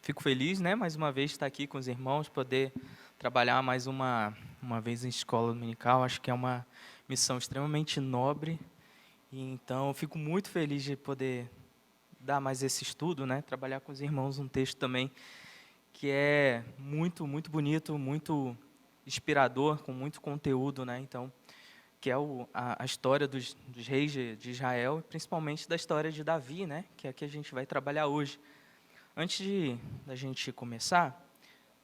Fico feliz, né, mais uma vez estar aqui com os irmãos, poder trabalhar mais uma vez em escola dominical. Acho que é uma missão extremamente nobre. E então, eu fico muito feliz de poder dar mais esse estudo, né, trabalhar com os irmãos um texto também que é muito, muito bonito, muito inspirador, com muito conteúdo, né, então, que é a história dos reis de Israel, e principalmente da história de Davi, né, que é a que a gente vai trabalhar hoje. Antes da gente começar,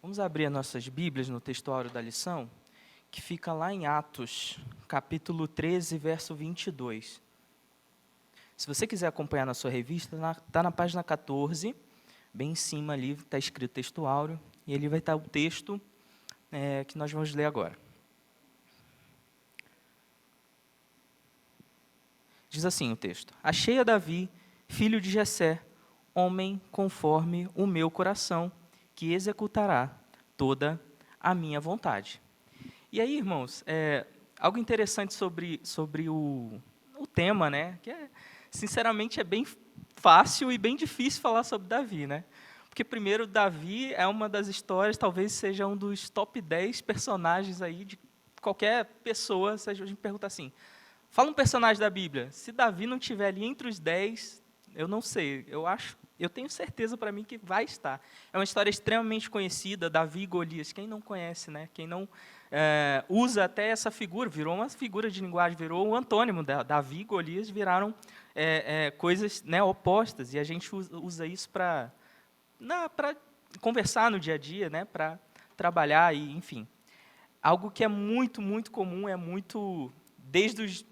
vamos abrir as nossas Bíblias no textuário da lição, que fica lá em Atos, capítulo 13, verso 22. Se você quiser acompanhar na sua revista, está na página 14, bem em cima ali, está escrito textuário, e ali vai estar o texto que nós vamos ler agora. Diz assim o texto: Achei a Davi, filho de Jessé, homem conforme o meu coração, que executará toda a minha vontade. E aí, irmãos, algo interessante sobre o tema, né? Que sinceramente é bem fácil e bem difícil falar sobre Davi, né? Porque, primeiro, Davi é uma das histórias, talvez seja um dos top 10 personagens aí de qualquer pessoa. Se a gente pergunta assim, fala um personagem da Bíblia. Se Davi não estiver ali entre os 10, eu não sei, eu tenho certeza para mim que vai estar. É uma história extremamente conhecida, Davi e Golias. Quem não conhece, né? Quem não usa até essa figura, virou uma figura de linguagem, virou um antônimo. Davi e Golias viraram coisas, né, opostas, e a gente usa isso para conversar no dia a dia, né, para trabalhar, e enfim. Algo que é muito, muito comum, desde os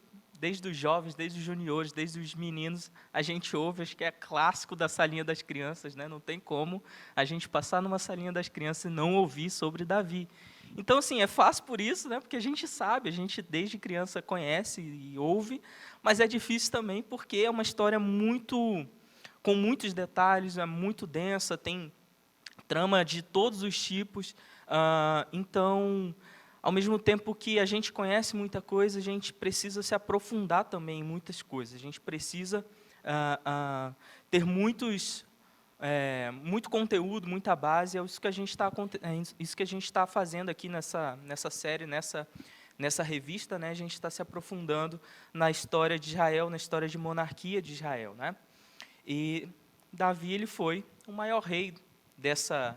jovens, desde os juniores, desde os meninos, a gente ouve, acho que é clássico da salinha das crianças, né? Não tem como a gente passar numa salinha das crianças e não ouvir sobre Davi. Então, assim, é fácil por isso, né? Porque a gente sabe, a gente desde criança conhece e ouve, mas é difícil também porque é uma história com muitos detalhes, é muito densa, tem trama de todos os tipos, então, ao mesmo tempo que a gente conhece muita coisa, a gente precisa se aprofundar também em muitas coisas. A gente precisa ter muito conteúdo, muita base. É isso que a gente está fazendo aqui nessa série, nessa revista, né? A gente está se aprofundando na história de Israel, na história de monarquia de Israel, né? E Davi, ele foi o maior rei dessa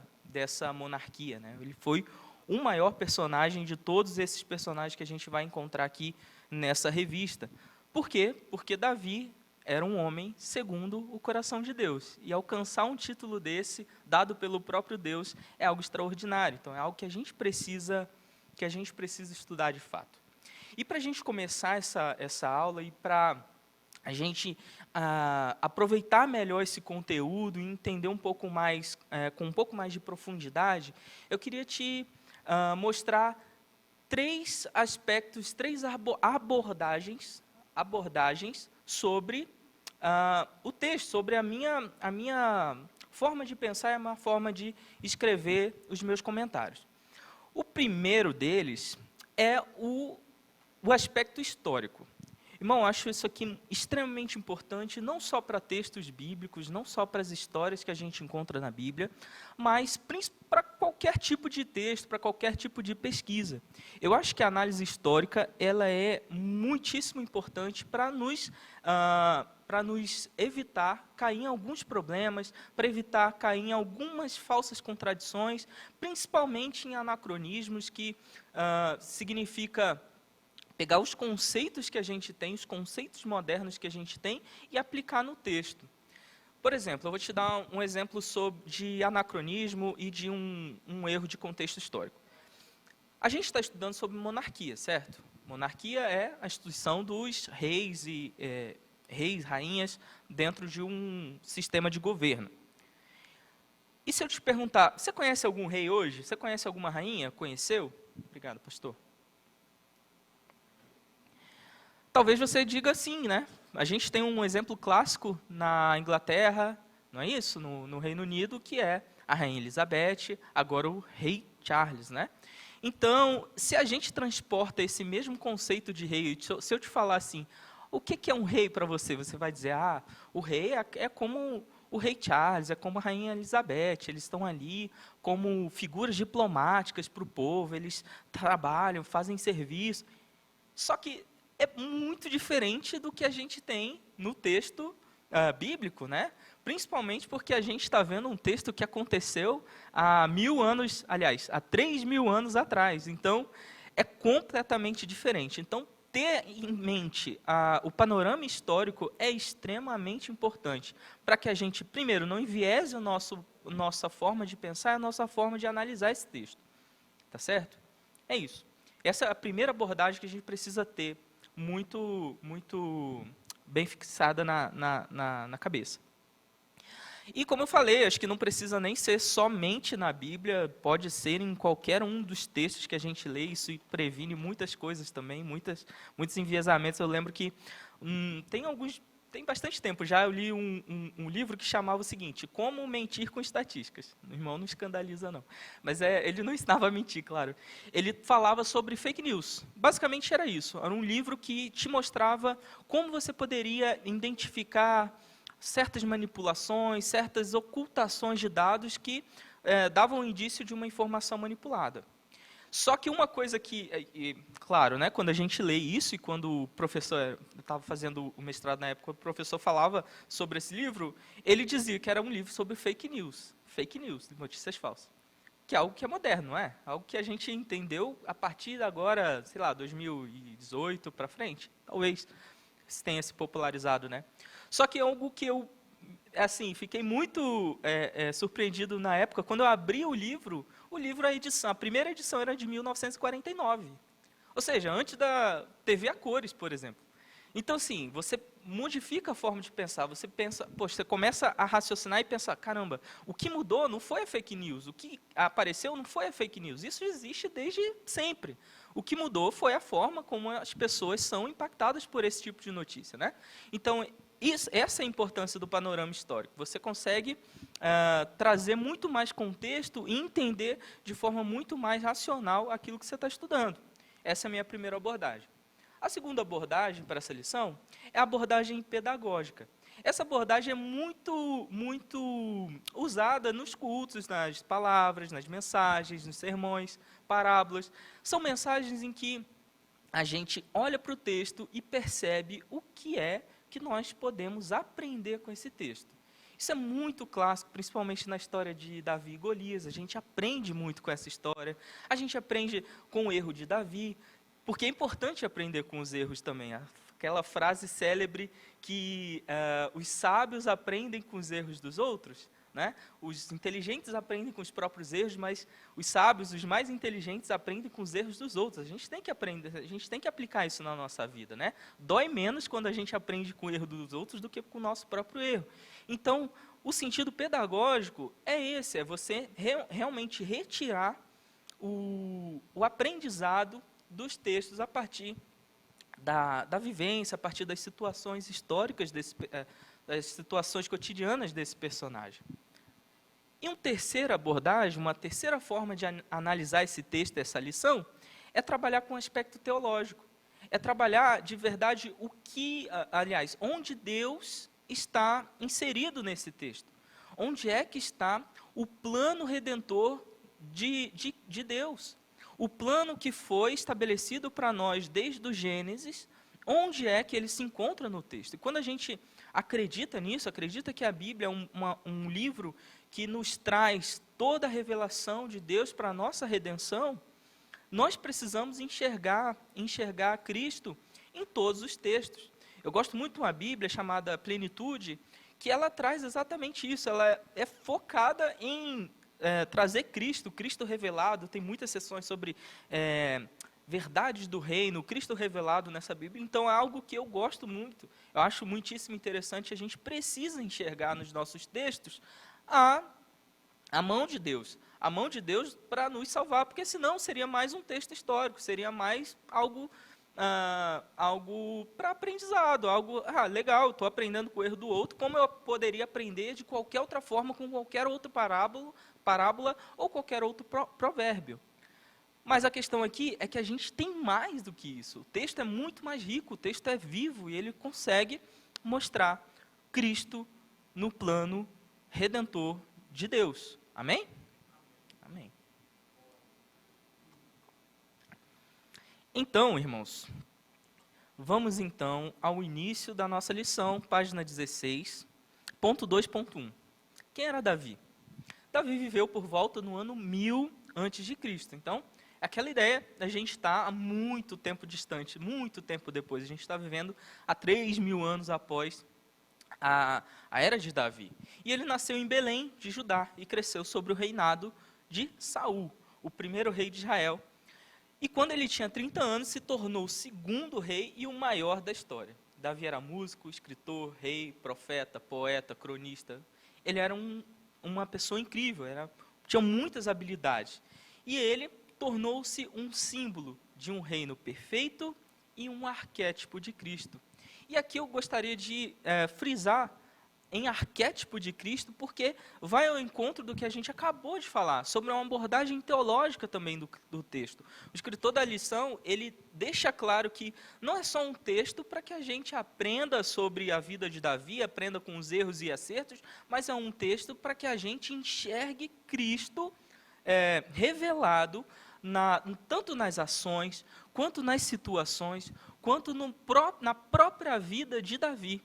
monarquia, né? Ele foi o maior personagem de todos esses personagens que a gente vai encontrar aqui nessa revista. Por quê? Porque Davi era um homem segundo o coração de Deus. E alcançar um título desse, dado pelo próprio Deus, é algo extraordinário. Então, é algo que a gente precisa estudar de fato. E para a gente começar essa aula e para a gente aproveitar melhor esse conteúdo e entender um pouco mais, com um pouco mais de profundidade, eu queria te mostrar três aspectos, três abordagens sobre o texto, sobre a minha forma de pensar e a minha forma de escrever os meus comentários. O primeiro deles é o aspecto histórico. Irmão, acho isso aqui extremamente importante, não só para textos bíblicos, não só para as histórias que a gente encontra na Bíblia, mas para qualquer tipo de texto, para qualquer tipo de pesquisa. Eu acho que a análise histórica ela é muitíssimo importante para nos evitar cair em alguns problemas, para evitar cair em algumas falsas contradições, principalmente em anacronismos, que significa pegar os conceitos que a gente tem, os conceitos modernos que a gente tem, e aplicar no texto. Por exemplo, eu vou te dar um exemplo de anacronismo e de um erro de contexto histórico. A gente está estudando sobre monarquia, certo? Monarquia é a instituição dos reis e rainhas dentro de um sistema de governo. E se eu te perguntar, você conhece algum rei hoje? Você conhece alguma rainha? Conheceu? Obrigado, pastor. Talvez você diga sim, né? A gente tem um exemplo clássico na Inglaterra, não é isso? No Reino Unido, que é a Rainha Elizabeth, agora o Rei Charles, né? Então, se a gente transporta esse mesmo conceito de rei, se eu te falar assim, o que é um rei para você? Você vai dizer, o rei é como o rei Charles, é como a rainha Elizabeth, eles estão ali como figuras diplomáticas para o povo, eles trabalham, fazem serviço. Só que é muito diferente do que a gente tem no texto bíblico, né? Principalmente porque a gente está vendo um texto que aconteceu há 1000 anos, aliás, há 3000 anos atrás. Então, é completamente diferente. Então, ter em mente o panorama histórico é extremamente importante para que a gente, primeiro, não enviese nossa forma de pensar, a nossa forma de analisar esse texto. Tá certo? É isso. Essa é a primeira abordagem que a gente precisa ter muito bem fixada na cabeça. E como eu falei, acho que não precisa nem ser somente na Bíblia, pode ser em qualquer um dos textos que a gente lê, isso previne muitas coisas também, muitos enviesamentos. Eu lembro que tem bastante tempo já eu li um livro que chamava o seguinte, Como Mentir com Estatísticas. O irmão não escandaliza não, mas ele não ensinava a mentir, claro. Ele falava sobre fake news, basicamente era isso, era um livro que te mostrava como você poderia identificar certas manipulações, certas ocultações de dados que davam indício de uma informação manipulada. Só que uma coisa que, claro, né, quando a gente lê isso, e quando o professor, eu estava fazendo o mestrado na época, o professor falava sobre esse livro, ele dizia que era um livro sobre fake news, notícias falsas. Que é algo que é moderno, não é? Algo que a gente entendeu a partir de agora, sei lá, 2018 para frente, talvez se tenha se popularizado, né? Só que é algo que eu, assim, fiquei muito surpreendido na época, quando eu abri o livro, a primeira edição era de 1949. Ou seja, antes da TV a cores, por exemplo. Então, assim, você modifica a forma de pensar, você pensa, poxa, você começa a raciocinar e pensar, caramba, o que mudou não foi a fake news, o que apareceu não foi a fake news, isso existe desde sempre. O que mudou foi a forma como as pessoas são impactadas por esse tipo de notícia, né? Então, essa é a importância do panorama histórico. Você consegue trazer muito mais contexto e entender de forma muito mais racional aquilo que você está estudando. Essa é a minha primeira abordagem. A segunda abordagem para essa lição é a abordagem pedagógica. Essa abordagem é muito usada nos cultos, nas palavras, nas mensagens, nos sermões, parábolas. São mensagens em que a gente olha para o texto e percebe o que é que nós podemos aprender com esse texto. Isso é muito clássico, principalmente na história de Davi e Golias. A gente aprende muito com essa história. A gente aprende com o erro de Davi, porque é importante aprender com os erros também. Aquela frase célebre que os sábios aprendem com os erros dos outros, né? Os inteligentes aprendem com os próprios erros, mas os sábios, os mais inteligentes, aprendem com os erros dos outros. A gente tem que aprender, a gente tem que aplicar isso na nossa vida, né? Dói menos quando a gente aprende com o erro dos outros do que com o nosso próprio erro. Então, o sentido pedagógico é esse, é você realmente retirar o aprendizado dos textos a partir da vivência, a partir das situações históricas, das situações cotidianas desse personagem. E uma terceira abordagem, uma terceira forma de analisar esse texto, essa lição, é trabalhar com o aspecto teológico. É trabalhar, de verdade, onde Deus está inserido nesse texto. Onde é que está o plano redentor de Deus. O plano que foi estabelecido para nós desde o Gênesis, onde é que ele se encontra no texto. E quando a gente acredita nisso, acredita que a Bíblia é um livro que nos traz toda a revelação de Deus para a nossa redenção, nós precisamos enxergar Cristo em todos os textos. Eu gosto muito de uma Bíblia chamada Plenitude, que ela traz exatamente isso, ela é focada em trazer Cristo revelado, tem muitas sessões sobre verdades do reino, Cristo revelado nessa Bíblia, então é algo que eu gosto muito, eu acho muitíssimo interessante, a gente precisa enxergar nos nossos textos a mão de Deus para nos salvar, porque senão seria mais um texto histórico, seria mais algo para aprendizado, algo, legal, estou aprendendo com o erro do outro, como eu poderia aprender de qualquer outra forma, com qualquer outra parábola ou qualquer outro provérbio. Mas a questão aqui é que a gente tem mais do que isso. O texto é muito mais rico, o texto é vivo e ele consegue mostrar Cristo no plano redentor de Deus. Amém? Amém. Então, irmãos, vamos então ao início da nossa lição, página 16, ponto 2.1. Quem era Davi? Davi viveu por volta no ano 1000 antes de Cristo. Então, aquela ideia da gente estar há muito tempo distante, muito tempo depois. A gente está vivendo há 3.000 anos após a era de Davi. E ele nasceu em Belém, de Judá, e cresceu sobre o reinado de Saul, o primeiro rei de Israel. E quando ele tinha 30 anos, se tornou o segundo rei e o maior da história. Davi era músico, escritor, rei, profeta, poeta, cronista. Ele era uma pessoa incrível, tinha muitas habilidades. E ele tornou-se um símbolo de um reino perfeito e um arquétipo de Cristo. E aqui eu gostaria de frisar em arquétipo de Cristo, porque vai ao encontro do que a gente acabou de falar, sobre uma abordagem teológica também do texto. O escritor da lição, ele deixa claro que não é só um texto para que a gente aprenda sobre a vida de Davi, aprenda com os erros e acertos, mas é um texto para que a gente enxergue Cristo revelado tanto nas ações, quanto nas situações, quanto na própria vida de Davi.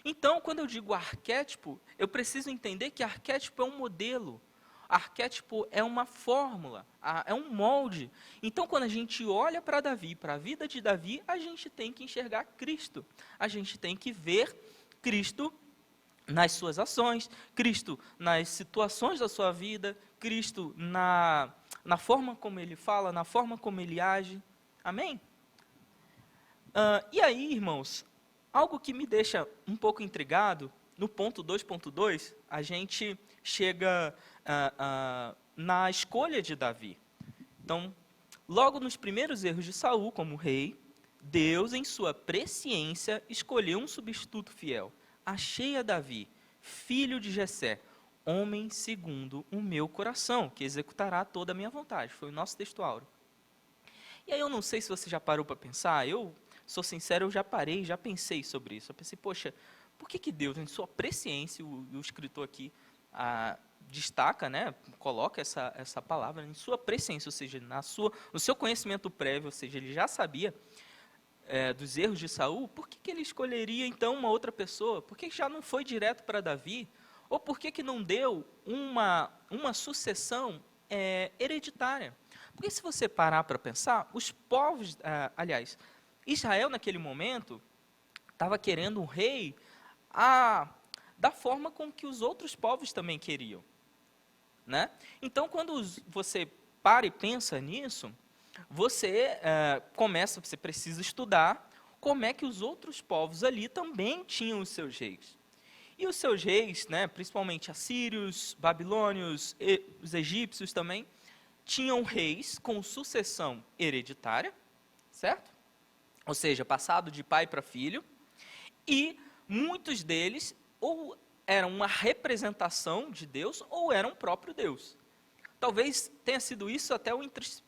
Então, quando eu digo arquétipo, eu preciso entender que arquétipo é um modelo, arquétipo é uma fórmula, é um molde. Então, quando a gente olha para Davi, para a vida de Davi, a gente tem que enxergar Cristo. A gente tem que ver Cristo nas suas ações, Cristo nas situações da sua vida, Cristo na forma como ele fala, na forma como ele age. Amém? E aí, irmãos, algo que me deixa um pouco intrigado, no ponto 2.2, a gente chega na escolha de Davi. Então, logo nos primeiros erros de Saul como rei, Deus, em sua presciência, escolheu um substituto fiel. Achei a Davi, filho de Jessé, homem segundo o meu coração, que executará toda a minha vontade. Foi o nosso texto áureo. E aí eu não sei se você já parou para pensar, eu sou sincero, eu já parei, já pensei sobre isso. Eu pensei, poxa, por que Deus, em sua presciência, o escritor aqui destaca, né, coloca essa palavra, em sua presciência, ou seja, no seu conhecimento prévio, ou seja, ele já sabia dos erros de Saul, por que ele escolheria então uma outra pessoa? Por que já não foi direto para Davi? Ou por que não deu uma sucessão hereditária? Porque se você parar para pensar, os povos, aliás, Israel naquele momento estava querendo um rei da forma com que os outros povos também queriam, né? Então, quando você para e pensa nisso, você você precisa estudar como é que os outros povos ali também tinham os seus reis. E os seus reis, né, principalmente assírios, babilônios, os egípcios também, tinham reis com sucessão hereditária, certo? Ou seja, passado de pai para filho, e muitos deles ou eram uma representação de Deus ou eram o próprio Deus. Talvez tenha sido isso até o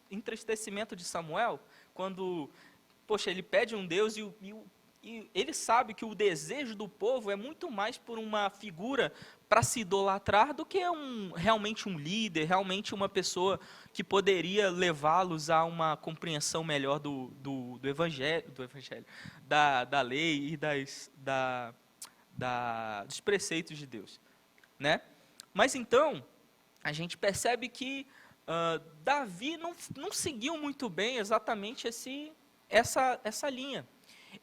entristecimento de Samuel, quando, poxa, ele pede um Deus e ele sabe que o desejo do povo é muito mais por uma figura para se idolatrar do que realmente um líder, realmente uma pessoa que poderia levá-los a uma compreensão melhor do evangelho, da lei e dos preceitos de Deus, né? Mas então, a gente percebe que Davi não seguiu muito bem exatamente essa linha.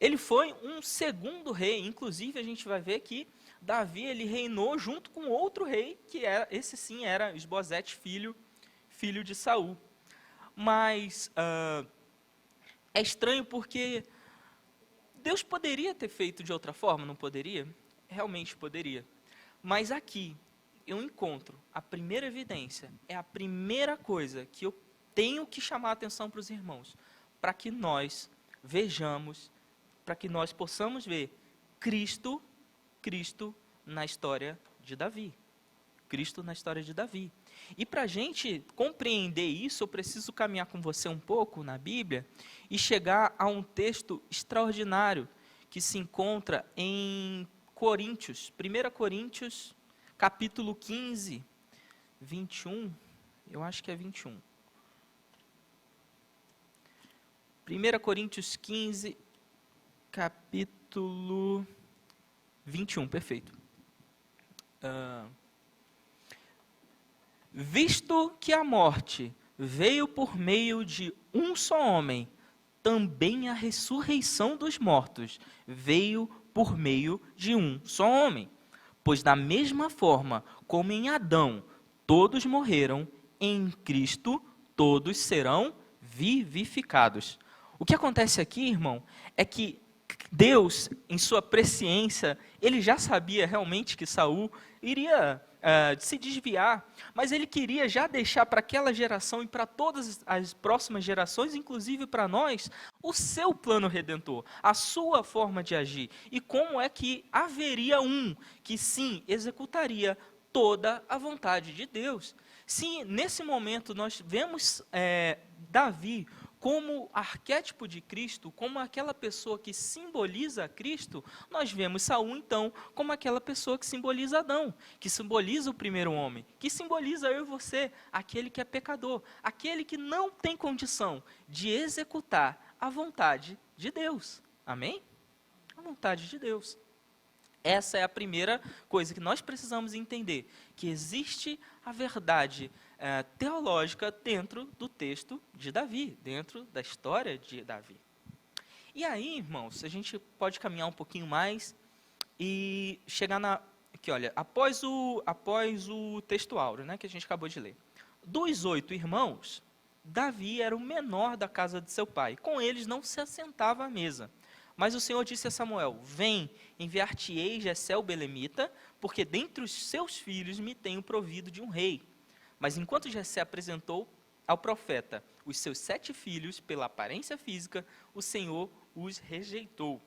Ele foi um segundo rei, inclusive a gente vai ver que Davi ele reinou junto com outro rei, esse sim era Esbozete, filho de Saul. Mas é estranho porque Deus poderia ter feito de outra forma, não poderia? Realmente poderia. Mas aqui eu encontro a primeira evidência, é a primeira coisa que eu tenho que chamar a atenção para os irmãos, para que nós vejamos, para que nós possamos ver Cristo na história de Davi. Cristo na história de Davi. E para a gente compreender isso, eu preciso caminhar com você um pouco na Bíblia e chegar a um texto extraordinário que se encontra em Coríntios, 1 Coríntios, capítulo 15, 21, eu acho que é 21. 1 Coríntios 15, capítulo 21, perfeito. Visto que a morte veio por meio de um só homem, também a ressurreição dos mortos veio por meio de um só homem. Pois da mesma forma como em Adão todos morreram, em Cristo todos serão vivificados. O que acontece aqui, irmão, é que Deus, em sua presciência, ele já sabia realmente que Saul iria se desviar, mas ele queria já deixar para aquela geração e para todas as próximas gerações, inclusive para nós, o seu plano redentor, a sua forma de agir, e como é que haveria um que sim, executaria toda a vontade de Deus. Sim, nesse momento nós vemos Davi como arquétipo de Cristo, como aquela pessoa que simboliza Cristo, nós vemos Saul, então, como aquela pessoa que simboliza Adão, que simboliza o primeiro homem, que simboliza eu e você, aquele que é pecador, aquele que não tem condição de executar a vontade de Deus. Amém? A vontade de Deus. Essa é a primeira coisa que nós precisamos entender, que existe a verdade teológica dentro do texto de Davi, dentro da história de Davi. E aí, irmãos, a gente pode caminhar um pouquinho mais e chegar aqui, olha, após o texto áureo, né, que a gente acabou de ler. Dos 8 irmãos, Davi era o menor da casa de seu pai. Com eles não se assentava à mesa. Mas o Senhor disse a Samuel: vem, enviar-te-ei Jessé o belemita, porque dentre os seus filhos me tenho provido de um rei. Mas enquanto Jessé apresentou ao profeta os seus 7 filhos, pela aparência física, o Senhor os rejeitou.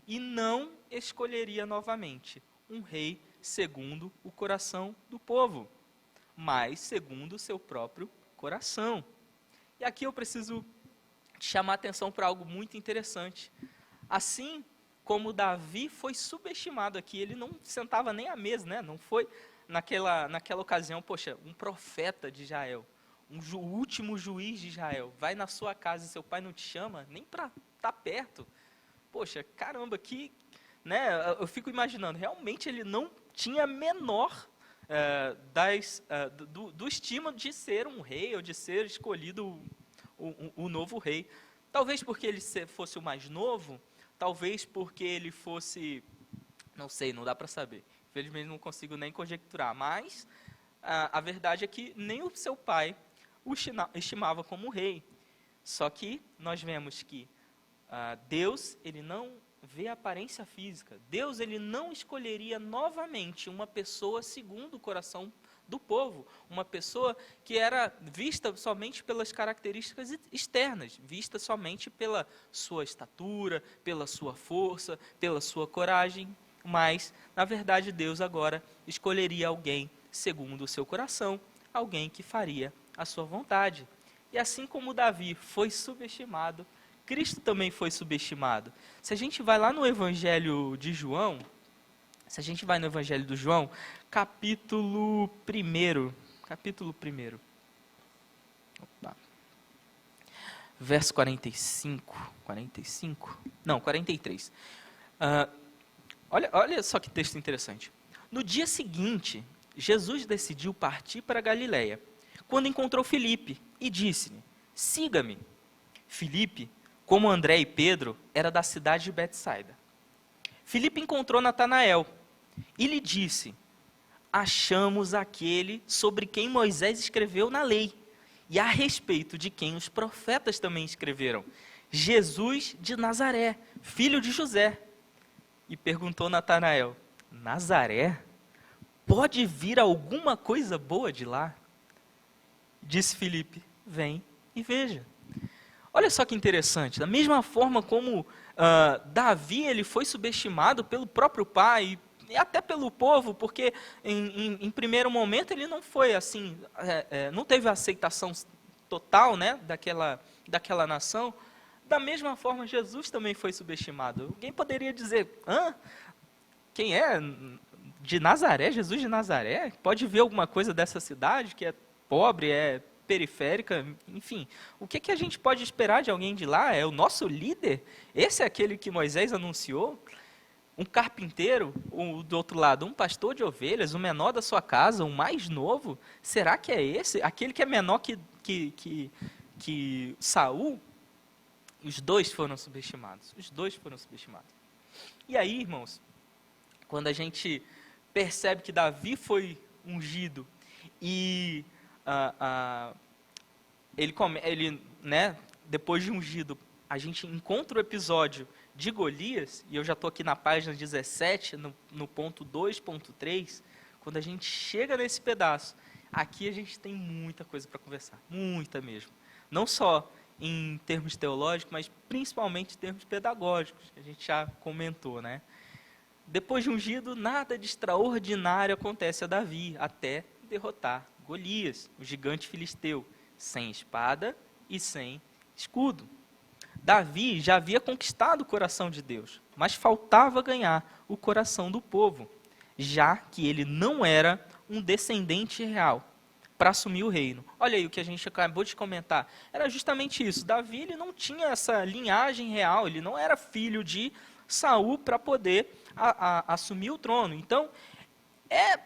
E não escolheria novamente um rei segundo o coração do povo, mas segundo o seu próprio coração. E aqui eu preciso chamar a atenção para algo muito interessante. Assim como Davi foi subestimado aqui, ele não sentava nem à mesa, né? Não foi naquela ocasião, poxa, um profeta de Israel, o último juiz de Israel, vai na sua casa e seu pai não te chama nem para estar perto. Poxa, caramba, né? Eu fico imaginando, realmente ele não tinha a menor do estima de ser um rei ou de ser escolhido o novo rei. Talvez porque ele fosse o mais novo, talvez porque ele fosse, não sei, não dá para saber. Infelizmente não consigo nem conjecturar, mas a verdade é que nem o seu pai o estimava como rei. Só que nós vemos que Deus, ele não vê a aparência física. Deus, ele não escolheria novamente uma pessoa segundo o coração do povo, uma pessoa que era vista somente pelas características externas, vista somente pela sua estatura, pela sua força, pela sua coragem, mas, na verdade, Deus agora escolheria alguém segundo o seu coração, alguém que faria a sua vontade. E assim como Davi foi subestimado, Cristo também foi subestimado. Se a gente vai lá no Evangelho de João, capítulo 1, opa, verso 43. Olha só que texto interessante. No dia seguinte, Jesus decidiu partir para a Galiléia, quando encontrou Filipe e disse-lhe: siga-me. Filipe, como André e Pedro, era da cidade de Betsaida. Filipe encontrou Natanael e lhe disse: achamos aquele sobre quem Moisés escreveu na lei, e a respeito de quem os profetas também escreveram, Jesus de Nazaré, filho de José. E perguntou Natanael: Nazaré? Pode vir alguma coisa boa de lá? Disse Filipe: vem e veja. Olha só que interessante, da mesma forma como Davi ele foi subestimado pelo próprio pai e até pelo povo, porque em primeiro momento ele não foi assim, não teve a aceitação total, né, daquela nação. Da mesma forma, Jesus também foi subestimado. Alguém poderia dizer: quem é? de Nazaré, Jesus de Nazaré? Pode ver alguma coisa dessa cidade que é pobre, é periférica, enfim. O que a gente pode esperar de alguém de lá? É o nosso líder? Esse é aquele que Moisés anunciou? Um carpinteiro, do outro lado, um pastor de ovelhas, o menor da sua casa, o mais novo? Será que é esse? Aquele que é menor que Saul? Os dois foram subestimados. Os dois foram subestimados. E aí, irmãos, quando a gente percebe que Davi foi ungido e ele, né, depois de ungido, a gente encontra o episódio de Golias, e eu já estou aqui na página 17, no ponto 2.3, quando a gente chega nesse pedaço, aqui a gente tem muita coisa para conversar, muita mesmo. Não só em termos teológicos, mas principalmente em termos pedagógicos, a gente já comentou, né? Depois de ungido, nada de extraordinário acontece a Davi, até derrotar Golias, o gigante filisteu, sem espada e sem escudo. Davi já havia conquistado o coração de Deus, mas faltava ganhar o coração do povo, já que ele não era um descendente real para assumir o reino. Olha aí o que a gente acabou de comentar. Era justamente isso. Davi ele não tinha essa linhagem real, ele não era filho de Saul para poder assumir o trono. Então, é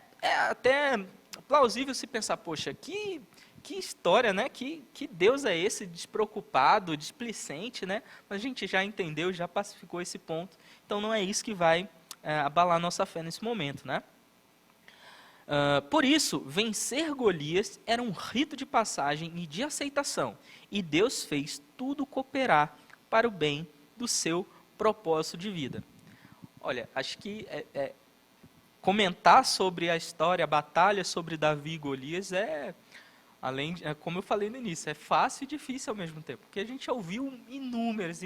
até plausível se pensar, poxa, que história, né? Que Deus é esse despreocupado, displicente, né? Mas a gente já entendeu, já pacificou esse ponto. Então, não é isso que vai abalar nossa fé nesse momento, né? Por isso, vencer Golias era um rito de passagem e de aceitação. E Deus fez tudo cooperar para o bem do seu propósito de vida. Olha, acho que comentar sobre a história, a batalha sobre Davi e Golias como eu falei no início, é fácil e difícil ao mesmo tempo, porque a gente já ouviu inúmeras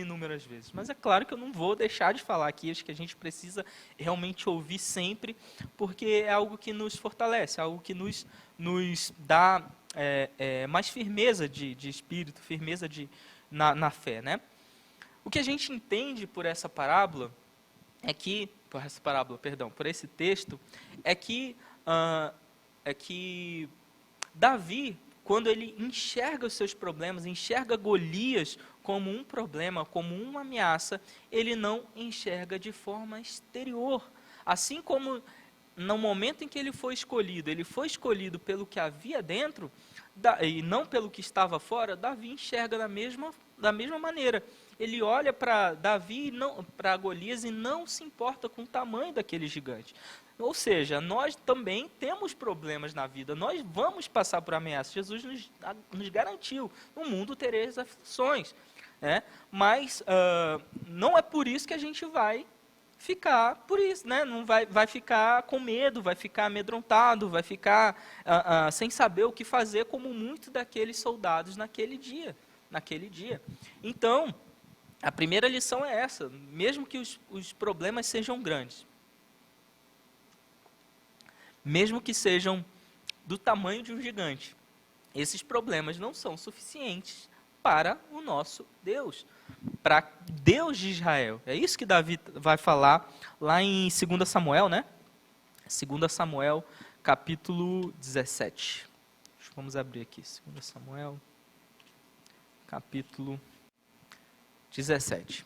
vezes, mas é claro que eu não vou deixar de falar aqui, acho que a gente precisa realmente ouvir sempre, porque é algo que nos fortalece, é algo que nos dá mais firmeza de espírito, firmeza na fé, né? O que a gente entende por essa parábola por esse texto, é que Davi, quando ele enxerga os seus problemas, enxerga Golias como um problema, como uma ameaça, ele não enxerga de forma exterior. Assim como no momento em que ele foi escolhido pelo que havia dentro, e não pelo que estava fora, Davi enxerga da mesma maneira. Ele olha para para Golias e não se importa com o tamanho daquele gigante. Ou seja, nós também temos problemas na vida, nós vamos passar por ameaças. Jesus nos garantiu, no mundo tereis aflições. Né? Mas não é por isso que a gente vai ficar por isso, né? Não vai ficar com medo, vai ficar amedrontado, vai ficar sem saber o que fazer, como muitos daqueles soldados naquele dia. Então, a primeira lição é essa, mesmo que os problemas sejam grandes, mesmo que sejam do tamanho de um gigante, esses problemas não são suficientes para o nosso Deus, para Deus de Israel. É isso que Davi vai falar lá em 2 Samuel, né? 2 Samuel, capítulo 17. Vamos abrir aqui, 2 Samuel, capítulo 17.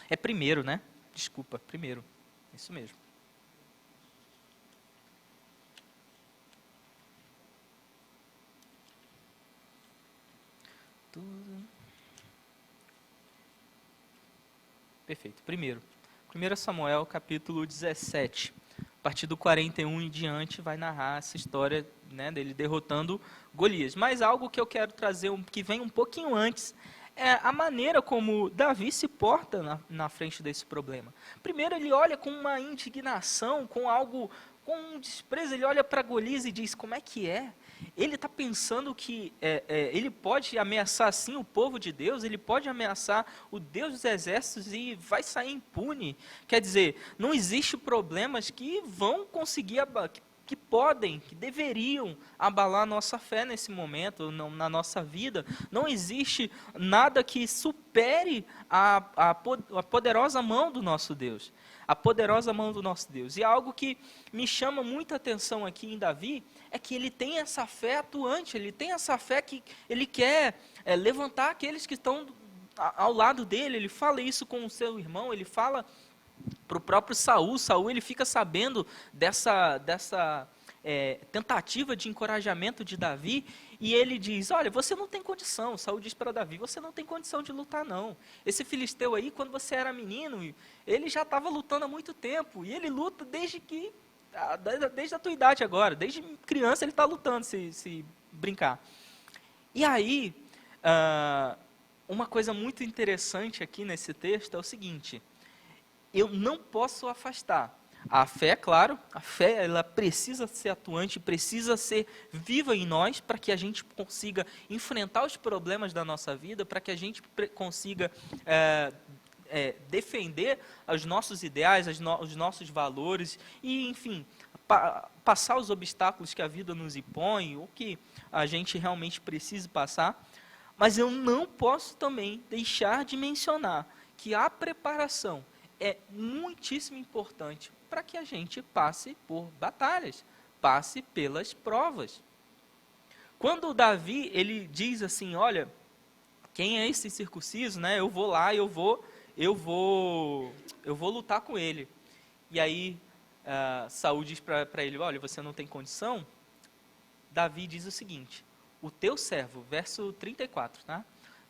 É primeiro, né? Desculpa, primeiro. Isso mesmo. Perfeito. Primeiro. 1 Samuel, capítulo 17. A partir do 41 em diante, vai narrar essa história, né, dele derrotando Golias. Mas algo que eu quero trazer, que vem um pouquinho antes, é a maneira como Davi se porta na frente desse problema. Primeiro, ele olha com uma indignação, com um desprezo. Ele olha para Golias e diz, como é que é? Ele está pensando que ele pode ameaçar assim o povo de Deus, ele pode ameaçar o Deus dos exércitos e vai sair impune. Quer dizer, não existe problemas que vão conseguir que podem, que deveriam abalar a nossa fé nesse momento, na nossa vida. Não existe nada que supere a poderosa mão do nosso Deus. A poderosa mão do nosso Deus. E algo que me chama muita atenção aqui em Davi, é que ele tem essa fé atuante, ele tem essa fé que ele quer levantar aqueles que estão ao lado dele. Ele fala isso com o seu irmão, ele fala para o próprio Saul. Saul, ele fica sabendo dessa tentativa de encorajamento de Davi, e ele diz: olha, você não tem condição. Saul diz para Davi: você não tem condição de lutar, não. Esse filisteu aí, quando você era menino, ele já estava lutando há muito tempo, e ele luta desde a tua idade agora, desde criança ele está lutando, se brincar. E aí, uma coisa muito interessante aqui nesse texto é o seguinte: eu não posso afastar a fé, claro, a fé ela precisa ser atuante, precisa ser viva em nós, para que a gente consiga enfrentar os problemas da nossa vida, para que a gente consiga defender os nossos ideais, os nossos valores, e, enfim, passar os obstáculos que a vida nos impõe, ou que a gente realmente precise passar. Mas eu não posso também deixar de mencionar que a preparação é muitíssimo importante para que a gente passe por batalhas, passe pelas provas. Quando Davi, ele diz assim: olha, quem é esse incircunciso, né? Eu vou lá, eu vou lutar com ele. E aí Saul diz para ele: olha, você não tem condição. Davi diz o seguinte: o teu servo, verso 34, tá?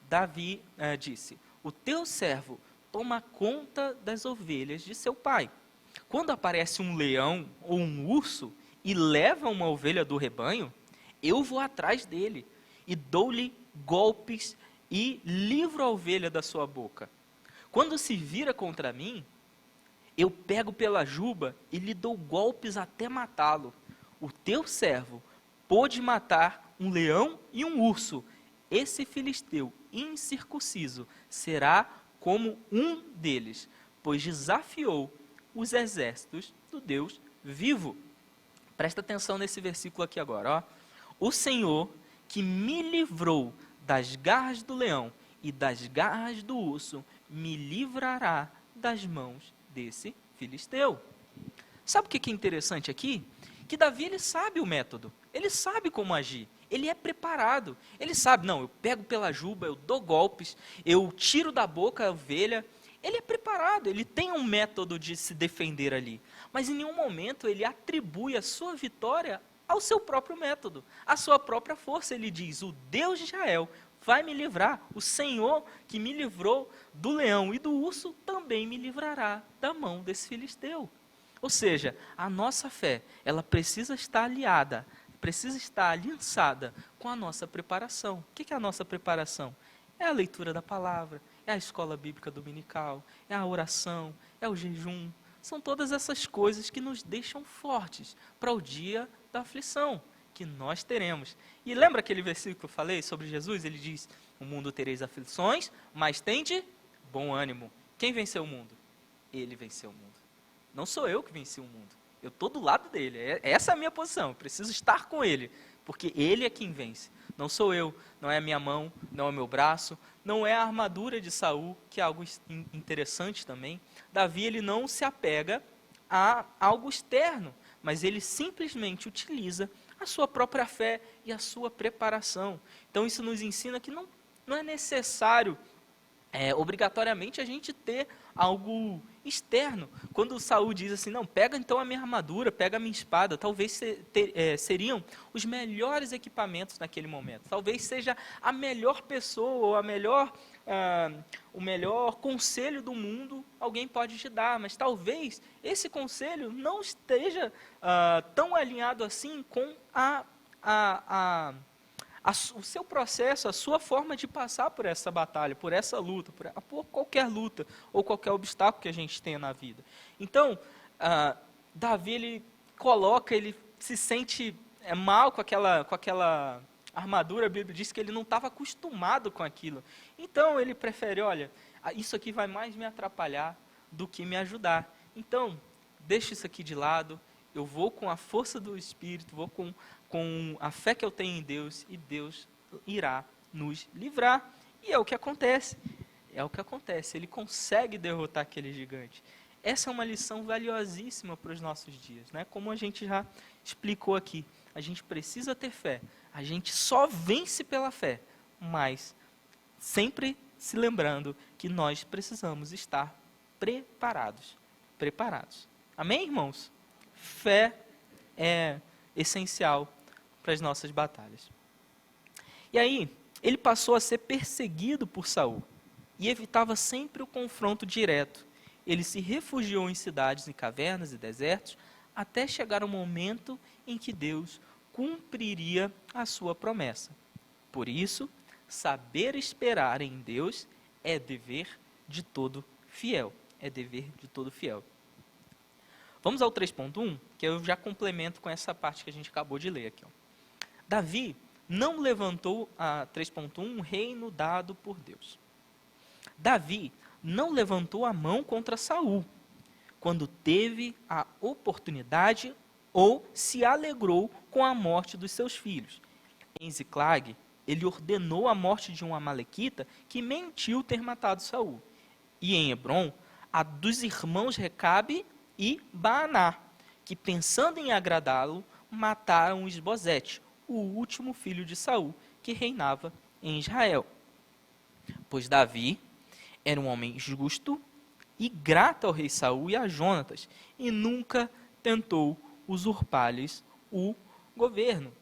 Davi disse: o teu servo toma conta das ovelhas de seu pai. Quando aparece um leão ou um urso e leva uma ovelha do rebanho, eu vou atrás dele e dou-lhe golpes e livro a ovelha da sua boca. Quando se vira contra mim, eu pego pela juba e lhe dou golpes até matá-lo. O teu servo pôde matar um leão e um urso. Esse filisteu incircunciso será como um deles, pois desafiou os exércitos do Deus vivo. Presta atenção nesse versículo aqui agora. Ó. O Senhor que me livrou das garras do leão e das garras do urso, me livrará das mãos desse filisteu. Sabe o que é interessante aqui? Que Davi, ele sabe o método, ele sabe como agir, ele é preparado, ele sabe: não, eu pego pela juba, eu dou golpes, eu tiro da boca a ovelha. Ele é preparado, ele tem um método de se defender ali, mas em nenhum momento ele atribui a sua vitória ao seu próprio método, à sua própria força. Ele diz: o Deus de Israel vai me livrar, o Senhor que me livrou do leão e do urso também me livrará da mão desse filisteu. Ou seja, a nossa fé, ela precisa estar aliada, precisa estar aliançada com a nossa preparação. O que é a nossa preparação? É a leitura da palavra, é a escola bíblica dominical, é a oração, é o jejum. São todas essas coisas que nos deixam fortes para o dia da aflição que nós teremos. E lembra aquele versículo que eu falei sobre Jesus? Ele diz: no mundo tereis aflições, mas tende bom ânimo. Quem venceu o mundo? Ele venceu o mundo. Não sou eu que venci o mundo. Eu estou do lado dele. Essa é a minha posição. Eu preciso estar com ele, porque ele é quem vence. Não sou eu, não é a minha mão, não é o meu braço, não é a armadura de Saul, que é algo interessante também. Davi, ele não se apega a algo externo, mas ele simplesmente utiliza a sua própria fé e a sua preparação. Então isso nos ensina que não é necessário obrigatoriamente a gente ter algo externo. Quando Saul diz assim: não, pega então a minha armadura, pega a minha espada, talvez seriam os melhores equipamentos naquele momento. Talvez seja a melhor pessoa, ou o melhor conselho do mundo alguém pode te dar, mas talvez esse conselho não esteja tão alinhado assim com o seu processo, a sua forma de passar por essa batalha, por essa luta, por qualquer luta ou qualquer obstáculo que a gente tenha na vida. Então, Davi, ele se sente mal com aquela armadura. A Bíblia diz que ele não estava acostumado com aquilo. Então, ele prefere: olha, isso aqui vai mais me atrapalhar do que me ajudar. Então, deixa isso aqui de lado, eu vou com a força do Espírito, vou com a fé que eu tenho em Deus, e Deus irá nos livrar. E é o que acontece. É o que acontece. Ele consegue derrotar aquele gigante. Essa é uma lição valiosíssima para os nossos dias, né? Como a gente já explicou aqui, a gente precisa ter fé. A gente só vence pela fé, mas sempre se lembrando que nós precisamos estar preparados. Preparados. Amém, irmãos? Fé é essencial para as nossas batalhas. E aí, ele passou a ser perseguido por Saul e evitava sempre o confronto direto. Ele se refugiou em cidades, em cavernas e desertos, até chegar o momento em que Deus cumpriria a sua promessa. Por isso, saber esperar em Deus é dever de todo fiel. É dever de todo fiel. Vamos ao 3.1, que eu já complemento com essa parte que a gente acabou de ler aqui. Ó. Davi não levantou a 3.1 um reino dado por Deus. Davi não levantou a mão contra Saul quando teve a oportunidade ou se alegrou com a morte dos seus filhos. Em Ziclag, ele ordenou a morte de um amalequita que mentiu ter matado Saul. E em Hebron, a dos irmãos Recabe e Baaná, que pensando em agradá-lo, mataram Isbosete, o último filho de Saul, que reinava em Israel. Pois Davi era um homem justo e grato ao rei Saul e a Jonatas, e nunca tentou usurpar-lhes o governo.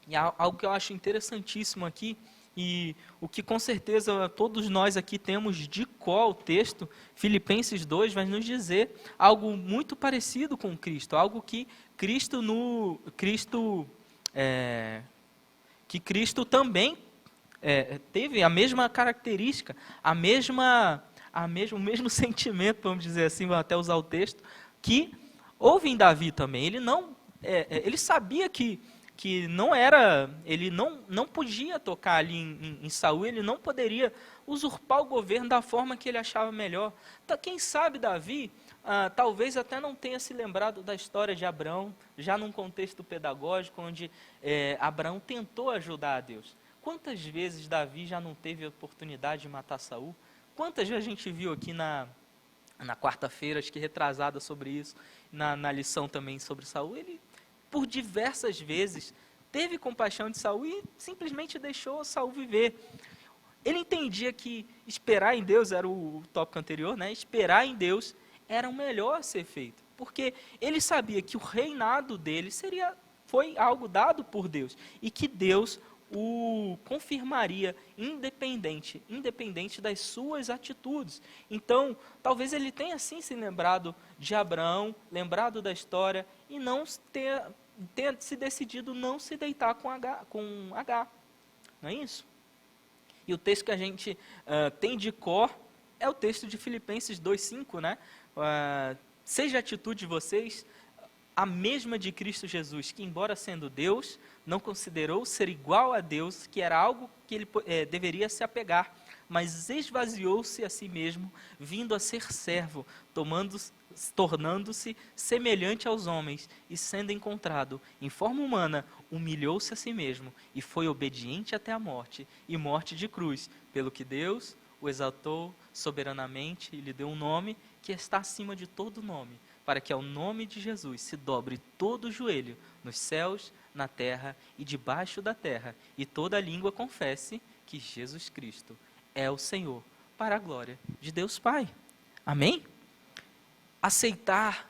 E algo que eu acho interessantíssimo aqui, e o que com certeza todos nós aqui temos de cor o texto, Filipenses 2 vai nos dizer algo muito parecido com Cristo, algo que Cristo também teve a mesma característica, o mesmo sentimento, vamos dizer assim, vou até usar o texto, que houve em Davi também. Ele sabia que ele não podia tocar ali em Saul, ele não poderia usurpar o governo da forma que ele achava melhor. Então, quem sabe Davi, talvez até não tenha se lembrado da história de Abraão, já num contexto pedagógico, onde Abraão tentou ajudar a Deus. Quantas vezes Davi já não teve a oportunidade de matar Saul? Quantas vezes a gente viu aqui na quarta-feira, acho que retrasada sobre isso, na lição também sobre Saul, ele por diversas vezes teve compaixão de Saul e simplesmente deixou Saul viver. Ele entendia que esperar em Deus, era o tópico anterior, né? Esperar em Deus era o melhor a ser feito, porque ele sabia que o reinado dele foi algo dado por Deus, e que Deus o confirmaria independente das suas atitudes. Então, talvez ele tenha sim se lembrado de Abraão, lembrado da história, e não tenha se decidido não se deitar com H. Não é isso? E o texto que a gente tem de cor é o texto de Filipenses 2,5, né? Seja a atitude de vocês a mesma de Cristo Jesus, que embora sendo Deus, não considerou ser igual a Deus, que era algo que ele deveria se apegar, mas esvaziou-se a si mesmo, vindo a ser servo, tornando-se semelhante aos homens, e sendo encontrado em forma humana, humilhou-se a si mesmo, e foi obediente até a morte, e morte de cruz, pelo que Deus o exaltou soberanamente, e lhe deu um nome que está acima de todo nome, para que ao nome de Jesus se dobre todo o joelho, nos céus, na terra e debaixo da terra, e toda língua confesse que Jesus Cristo é o Senhor, para a glória de Deus Pai. Amém? Aceitar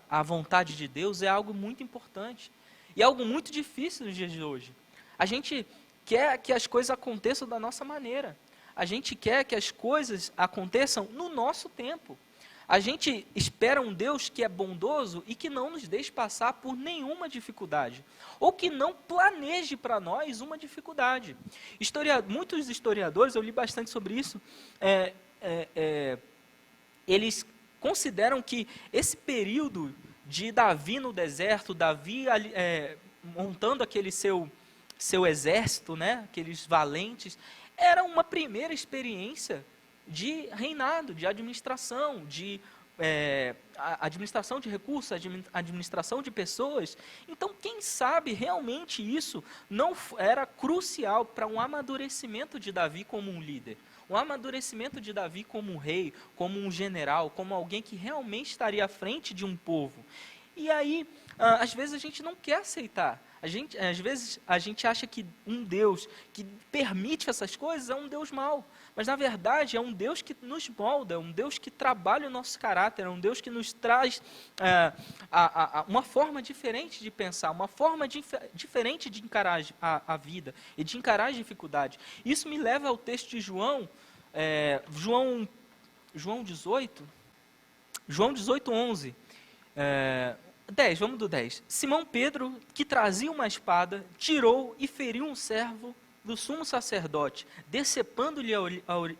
a vontade de Deus é algo muito importante, e é algo muito difícil nos dias de hoje. A gente quer que as coisas aconteçam da nossa maneira, a gente quer que as coisas aconteçam no nosso tempo. A gente espera um Deus que é bondoso e que não nos deixe passar por nenhuma dificuldade, ou que não planeje para nós uma dificuldade. Muitos historiadores, eu li bastante sobre isso, eles consideram que esse período de Davi no deserto, Davi montando aquele seu exército, né, aqueles valentes, era uma primeira experiência de reinado, de administração, de a administração de recursos, a administração de pessoas. Então, quem sabe realmente isso não era crucial para um amadurecimento de Davi como um líder, um amadurecimento de Davi como um rei, como um general, como alguém que realmente estaria à frente de um povo. E aí, às vezes a gente não quer aceitar. Às vezes a gente acha que um Deus que permite essas coisas é um Deus mau. Mas, na verdade, é um Deus que nos molda, é um Deus que trabalha o nosso caráter, é um Deus que nos traz uma forma diferente de pensar, uma forma diferente de encarar a vida e de encarar as dificuldades. Isso me leva ao texto de João 18, 11. 10, vamos do 10. Simão Pedro, que trazia uma espada, tirou e feriu um servo do sumo sacerdote, decepando-lhe a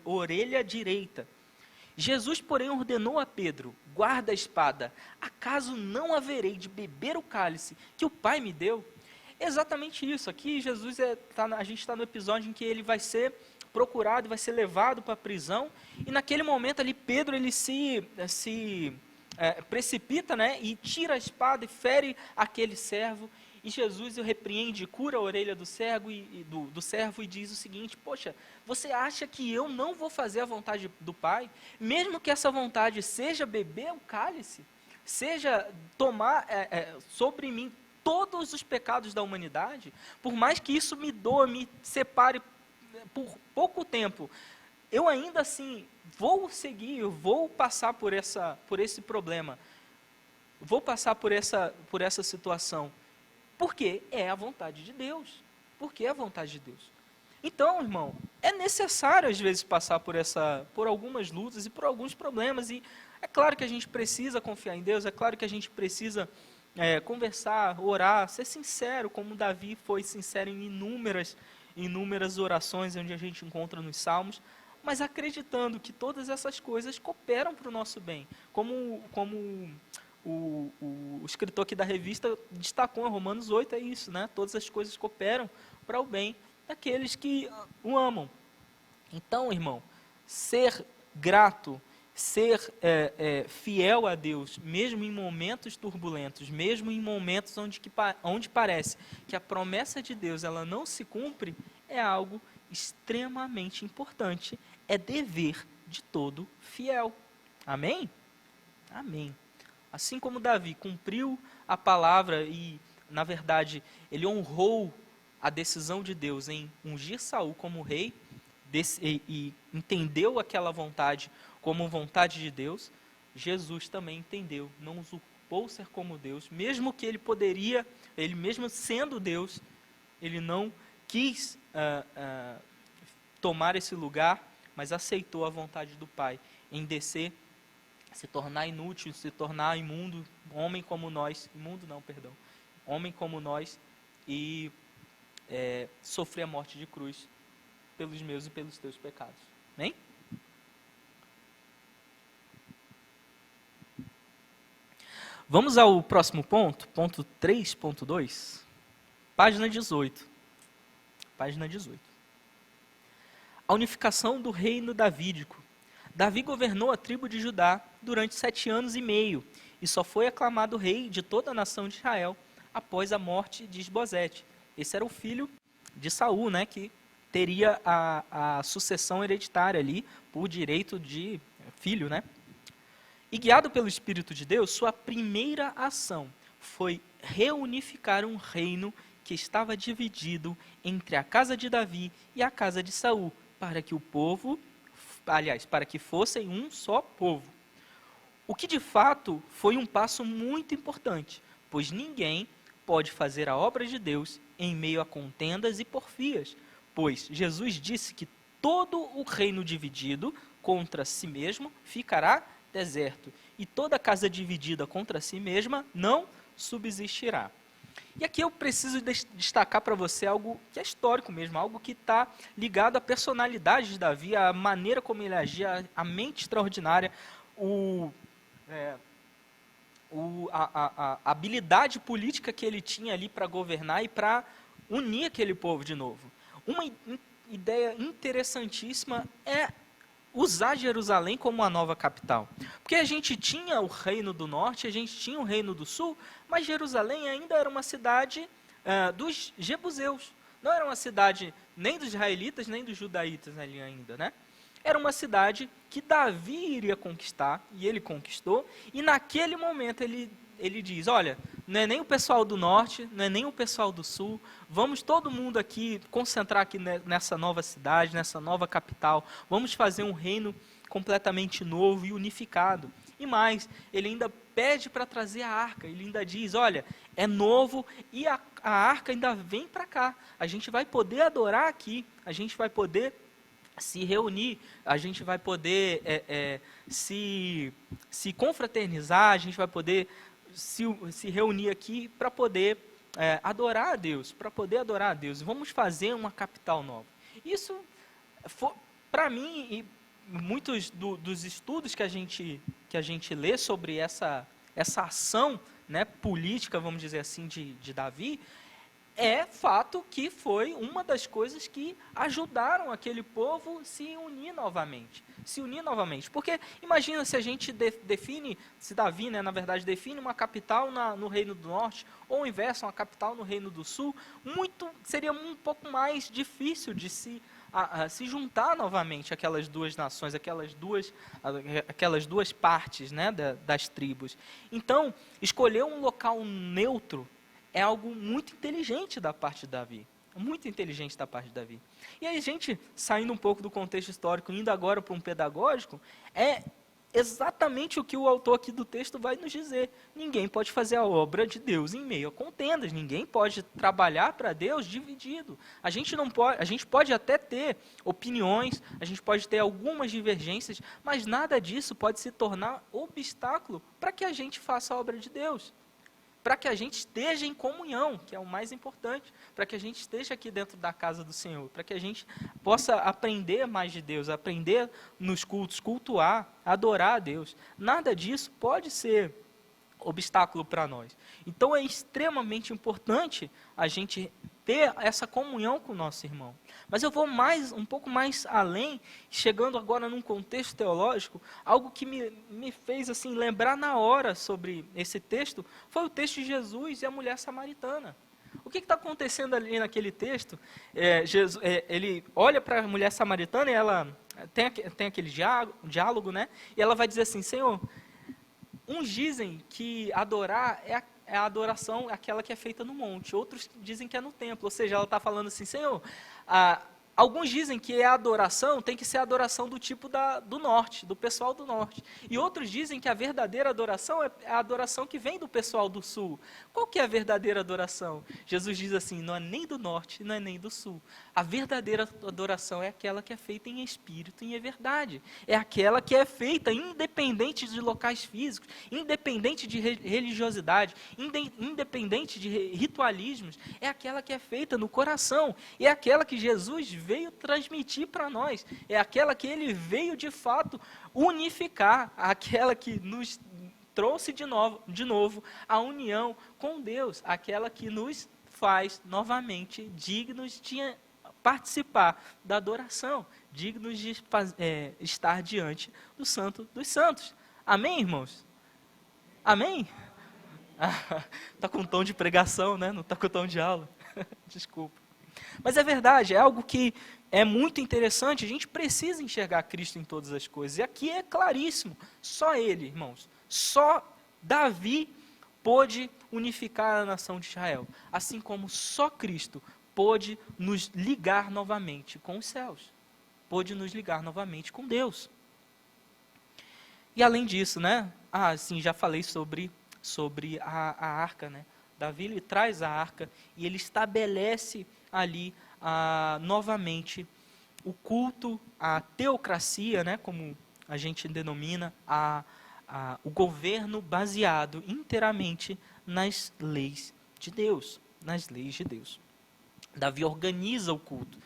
orelha direita. Jesus, porém, ordenou a Pedro: guarda a espada, acaso não haverei de beber o cálice que o Pai me deu? É exatamente isso. Aqui Jesus a gente está no episódio em que ele vai ser procurado, vai ser levado para a prisão, e naquele momento ali Pedro ele se precipita, né, e tira a espada e fere aquele servo. E Jesus o repreende, cura a orelha do servo e diz o seguinte: poxa, você acha que eu não vou fazer a vontade do Pai? Mesmo que essa vontade seja beber o cálice, seja tomar sobre mim todos os pecados da humanidade, por mais que isso me doa, me separe por pouco tempo, eu ainda assim vou seguir, eu vou passar por esse problema, vou passar por essa situação. Porque é a vontade de Deus. Porque é a vontade de Deus. Então, irmão, é necessário às vezes passar por algumas lutas e por alguns problemas. E é claro que a gente precisa confiar em Deus, é claro que a gente precisa conversar, orar, ser sincero, como Davi foi sincero em inúmeras orações onde a gente encontra nos Salmos, mas acreditando que todas essas coisas cooperam para o nosso bem. Como o escritor aqui da revista destacou em Romanos 8, é isso, né? Todas as coisas cooperam para o bem daqueles que o amam. Então, irmão, ser grato, ser fiel a Deus, mesmo em momentos turbulentos, mesmo em momentos onde parece que a promessa de Deus ela não se cumpre, é algo extremamente importante, é dever de todo fiel. Amém? Amém. Assim como Davi cumpriu a palavra e, na verdade, ele honrou a decisão de Deus em ungir Saul como rei e entendeu aquela vontade como vontade de Deus, Jesus também entendeu, não usurpou ser como Deus, mesmo que ele mesmo sendo Deus, ele não quis tomar esse lugar, mas aceitou a vontade do Pai em descer, se tornar inútil, se tornar imundo, homem como nós, homem como nós, e sofrer a morte de cruz pelos meus e pelos teus pecados. Amém? Vamos ao próximo ponto 3.2, página 18. Página 18. A unificação do reino davídico. Davi governou a tribo de Judá durante 7 anos e meio, e só foi aclamado rei de toda a nação de Israel após a morte de Isbosete. Esse era o filho de Saul, né, que teria a sucessão hereditária ali, por direito de filho, né? E guiado pelo Espírito de Deus, sua primeira ação foi reunificar um reino que estava dividido entre a casa de Davi e a casa de Saul, para que fossem um só povo. O que de fato foi um passo muito importante, pois ninguém pode fazer a obra de Deus em meio a contendas e porfias, pois Jesus disse que todo o reino dividido contra si mesmo ficará deserto, e toda casa dividida contra si mesma não subsistirá. E aqui eu preciso destacar para você algo que é histórico mesmo, algo que está ligado à personalidade de Davi, à maneira como ele agia, a mente extraordinária, a habilidade política que ele tinha ali para governar e para unir aquele povo de novo. Uma ideia interessantíssima é usar Jerusalém como a nova capital. Porque a gente tinha o reino do norte, a gente tinha o reino do sul, mas Jerusalém ainda era uma cidade dos jebuseus. Não era uma cidade nem dos israelitas, nem dos judaítas ali ainda, né? Era uma cidade que Davi iria conquistar, e ele conquistou, e naquele momento ele diz, olha, não é nem o pessoal do norte, não é nem o pessoal do sul, vamos todo mundo aqui concentrar aqui nessa nova cidade, nessa nova capital, vamos fazer um reino completamente novo e unificado. E mais, ele ainda pede para trazer a arca, ele ainda diz, olha, é novo e a arca ainda vem para cá, a gente vai poder adorar aqui, a gente vai poder se reunir, a gente vai poder se confraternizar, a gente vai poder se reunir aqui para poder adorar a Deus, Vamos fazer uma capital nova. Isso, para mim, e muitos dos estudos que a gente lê sobre essa ação, né, política, vamos dizer assim, de Davi, é fato que foi uma das coisas que ajudaram aquele povo se unir novamente. Porque imagina se a gente se Davi, né, na verdade, define uma capital no Reino do Norte, ou o inverso, uma capital no Reino do Sul, seria um pouco mais difícil de se juntar novamente aquelas duas nações, aquelas duas partes, né, das tribos. Então, escolher um local neutro é algo muito inteligente da parte de Davi. Muito inteligente da parte de Davi. E aí, gente, saindo um pouco do contexto histórico, indo agora para um pedagógico, é exatamente o que o autor aqui do texto vai nos dizer. Ninguém pode fazer a obra de Deus em meio a contendas. Ninguém pode trabalhar para Deus dividido. A gente pode até ter opiniões, a gente pode ter algumas divergências, mas nada disso pode se tornar obstáculo para que a gente faça a obra de Deus. Para que a gente esteja em comunhão, que é o mais importante, para que a gente esteja aqui dentro da casa do Senhor, para que a gente possa aprender mais de Deus, aprender nos cultos, cultuar, adorar a Deus. Nada disso pode ser obstáculo para nós. Então é extremamente importante a gente ter essa comunhão com o nosso irmão. Mas eu vou um pouco mais além, chegando agora num contexto teológico, algo que me fez assim lembrar na hora sobre esse texto, foi o texto de Jesus e a mulher samaritana. O que está acontecendo ali naquele texto? Ele olha para a mulher samaritana e ela tem aquele diálogo, né? E ela vai dizer assim, Senhor, uns dizem que adorar é a adoração aquela que é feita no monte, outros dizem que é no templo, ou seja, ela está falando assim, Senhor, alguns dizem que a adoração tem que ser a adoração do tipo do norte, do pessoal do norte, e outros dizem que a verdadeira adoração é a adoração que vem do pessoal do sul. Qual que é a verdadeira adoração? Jesus diz assim, não é nem do norte, não é nem do sul. A verdadeira adoração é aquela que é feita em espírito e em verdade. É aquela que é feita independente de locais físicos, independente de religiosidade, independente de ritualismos. É aquela que é feita no coração. É aquela que Jesus veio transmitir para nós. É aquela que ele veio de fato unificar. Aquela que nos trouxe de novo a união com Deus. Aquela que nos faz novamente dignos de participar da adoração, dignos de estar diante do Santo dos Santos. Amém, irmãos? Amém? Está com tom de pregação, né? Não está com tom de aula. Desculpa. Mas é verdade, é algo que é muito interessante, a gente precisa enxergar Cristo em todas as coisas. E aqui é claríssimo, só Ele, irmãos, só Davi pôde unificar a nação de Israel, assim como só Cristo pôde nos ligar novamente com os céus, pôde nos ligar novamente com Deus. E além disso, né? Sim, já falei sobre a arca, né? Davi ele traz a arca e ele estabelece ali novamente o culto, a teocracia, né? Como a gente denomina, o governo baseado inteiramente nas leis de Deus, Davi organiza o culto.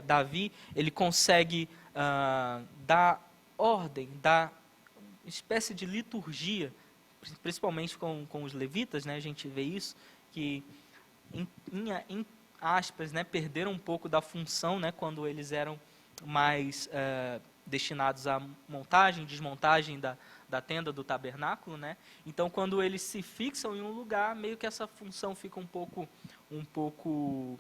Davi, ele consegue dar ordem, dar espécie de liturgia, principalmente com os levitas, né? A gente vê isso, que em aspas, né, perderam um pouco da função, né, quando eles eram mais destinados à montagem, desmontagem da tenda do tabernáculo, né? Então, quando eles se fixam em um lugar, meio que essa função fica um pouco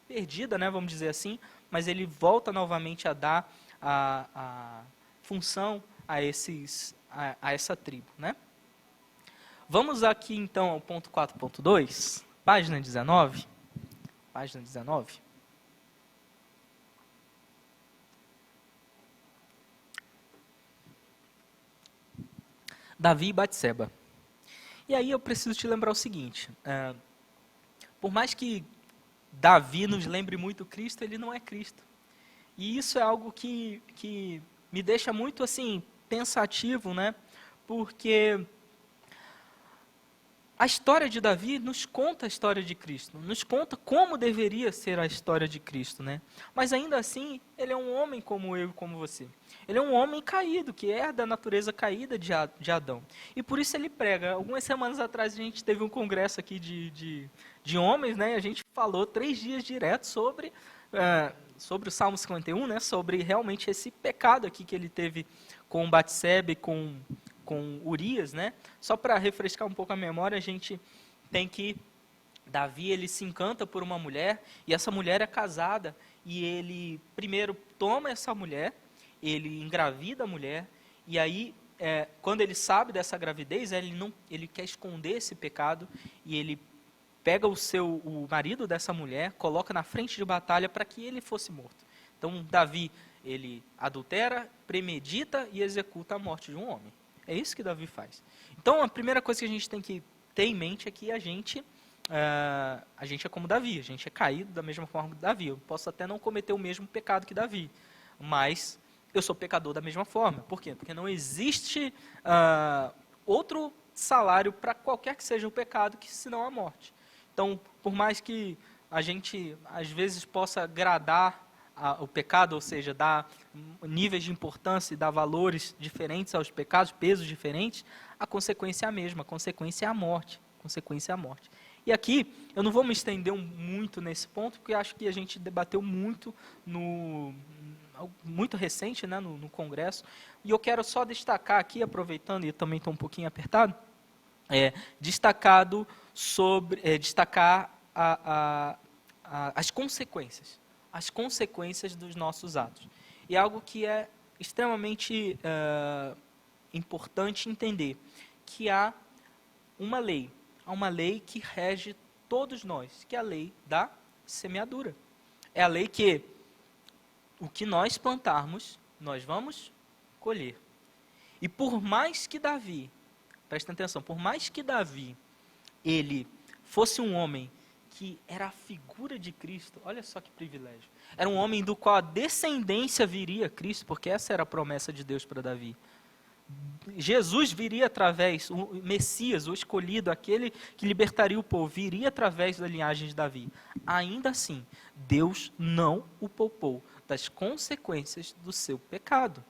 perdida, né? Vamos dizer assim, mas ele volta novamente a dar a função a essa tribo, né? Vamos aqui então ao ponto 4.2, página 19. Página 19. Davi e Batseba. E aí eu preciso te lembrar o seguinte, por mais que Davi nos lembre muito Cristo, ele não é Cristo. E isso é algo que me deixa muito assim pensativo, né? Porque a história de Davi nos conta a história de Cristo, nos conta como deveria ser a história de Cristo, né? Mas ainda assim, ele é um homem como eu e como você. Ele é um homem caído, que é da natureza caída de Adão. E por isso ele prega. Algumas semanas atrás a gente teve um congresso aqui de homens, né? E a gente falou 3 dias direto sobre o Salmo 51, né? Sobre realmente esse pecado aqui que ele teve com Batseba e com Urias, né? Só para refrescar um pouco a memória, a gente tem que Davi, ele se encanta por uma mulher, e essa mulher é casada, e ele primeiro toma essa mulher, ele engravida a mulher, e aí, quando ele sabe dessa gravidez, ele quer esconder esse pecado, e ele pega o marido dessa mulher, coloca na frente de batalha para que ele fosse morto. Então, Davi, ele adultera, premedita e executa a morte de um homem. É isso que Davi faz. Então, a primeira coisa que a gente tem que ter em mente é que a gente é como Davi, a gente é caído da mesma forma que Davi. Eu posso até não cometer o mesmo pecado que Davi, mas eu sou pecador da mesma forma. Por quê? Porque não existe outro salário para qualquer que seja o pecado que senão a morte. Então, por mais que a gente, às vezes, possa gradar o pecado, ou seja, dar níveis de importância e dar valores diferentes aos pecados, pesos diferentes, a consequência é a mesma, a consequência é a morte. Consequência é a morte. E aqui, eu não vou me estender muito nesse ponto, porque acho que a gente debateu muito muito recente, né, no Congresso, e eu quero só destacar aqui, aproveitando, e também estou um pouquinho apertado, destacar as consequências dos nossos atos. E algo que é extremamente importante entender, que há uma lei que rege todos nós, que é a lei da semeadura. É a lei que o que nós plantarmos, nós vamos colher. E por mais que Davi, prestem atenção, por mais que Davi, ele fosse um homem que era a figura de Cristo, olha só que privilégio. Era um homem do qual a descendência viria a Cristo, porque essa era a promessa de Deus para Davi. Jesus viria através, o Messias, o escolhido, aquele que libertaria o povo, viria através da linhagem de Davi. Ainda assim, Deus não o poupou das consequências do seu pecado.